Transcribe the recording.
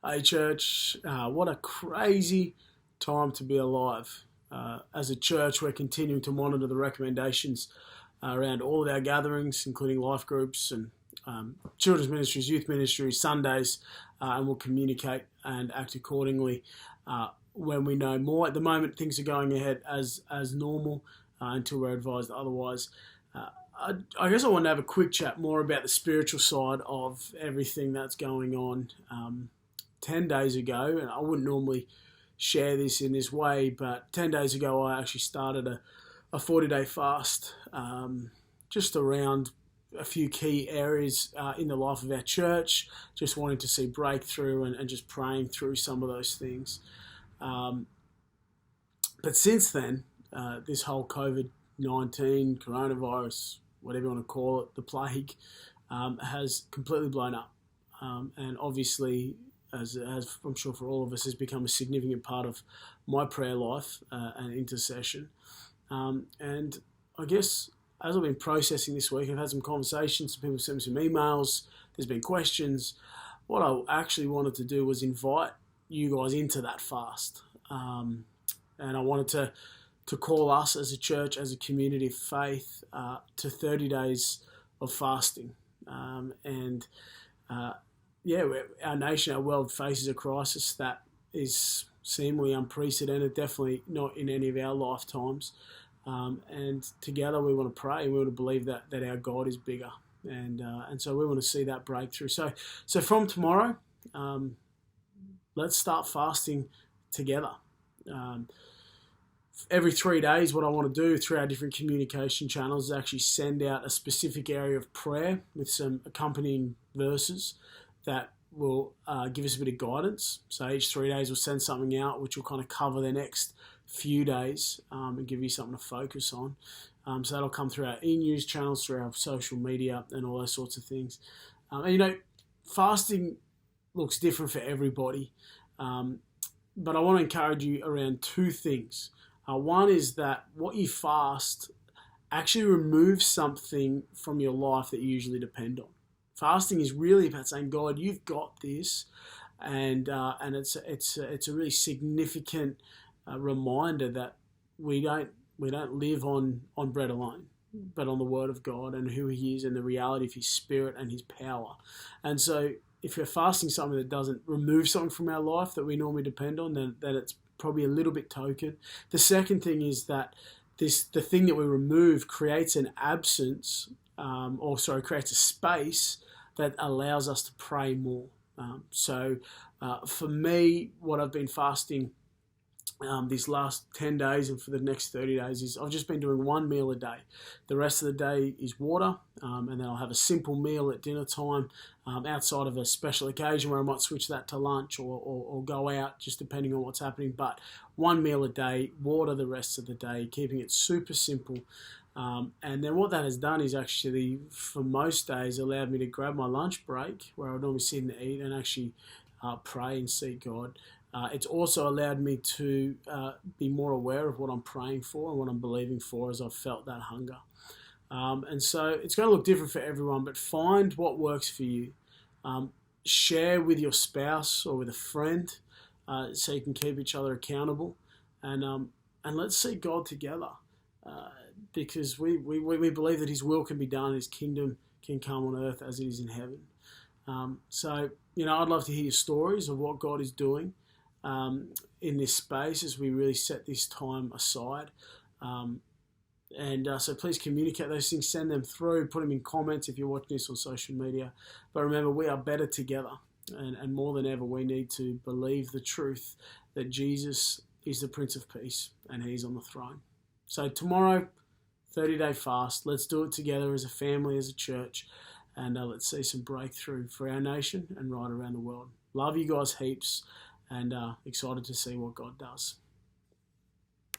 Hey, church, what a crazy time to be alive. As a church, we're continuing to monitor the recommendations around all of our gatherings, including life groups and children's ministries, youth ministries, Sundays, and we'll communicate and act accordingly when we know more. At the moment, things are going ahead as normal until we're advised otherwise. I guess I want to have a quick chat more about the spiritual side of everything that's going on. 10 days ago, and I wouldn't normally share this in this way, but 10 days ago I actually started a 40-day fast just around a few key areas in the life of our church, just wanting to see breakthrough and just praying through some of those things. But since then, this whole COVID-19, coronavirus, whatever you want to call it, the plague, has completely blown up. And obviously, as I'm sure for all of us, has become a significant part of my prayer life and intercession. And I guess as I've been processing this week, I've had some conversations, some people sent me some emails, there's been questions. What I actually wanted to do was invite you guys into that fast. And I wanted to call us as a church, as a community of faith, to 30 days of fasting. Our nation, our world faces a crisis that is seemingly unprecedented, definitely not in any of our lifetimes. And together we want to pray and we want to believe that our God is bigger. And so we want to see that breakthrough. So from tomorrow, let's start fasting together. Every 3 days, what I want to do through our different communication channels is actually send out a specific area of prayer with some accompanying verses that will give us a bit of guidance. So each 3 days we'll send something out which will kind of cover the next few days and give you something to focus on. So that'll come through our e-news channels, through our social media and all those sorts of things. Fasting looks different for everybody. But I want to encourage you around two things. One is that what you fast actually removes something from your life that you usually depend on. Fasting is really about saying, God, you've got this, and it's a really significant reminder that we don't live on bread alone, but on the Word of God and who He is and the reality of His Spirit and His power. And so, if you're fasting something that doesn't remove something from our life that we normally depend on, then it's probably a little bit token. The second thing is that the thing that we remove creates an absence, creates a space that allows us to pray more. For me, what I've been fasting these last 10 days and for the next 30 days is I've just been doing one meal a day. The rest of the day is water, and then I'll have a simple meal at dinner time outside of a special occasion where I might switch that to lunch or go out, just depending on what's happening. But one meal a day, water the rest of the day, keeping it super simple. And then what that has done is actually, for most days, allowed me to grab my lunch break where I would normally sit and eat and actually pray and seek God. It's also allowed me to be more aware of what I'm praying for and what I'm believing for as I've felt that hunger. And so it's going to look different for everyone, but find what works for you. Share with your spouse or with a friend so you can keep each other accountable. And let's see God together. Because we believe that His will can be done, His kingdom can come on earth as it is in heaven. I'd love to hear your stories of what God is doing in this space as we really set this time aside. So please communicate those things, send them through, put them in comments if you're watching this on social media. But remember, we are better together. And more than ever, we need to believe the truth that Jesus is the Prince of Peace and He's on the throne. So tomorrow, 30-day fast. Let's do it together as a family, as a church, and let's see some breakthrough for our nation and right around the world. Love you guys heaps, and excited to see what God does.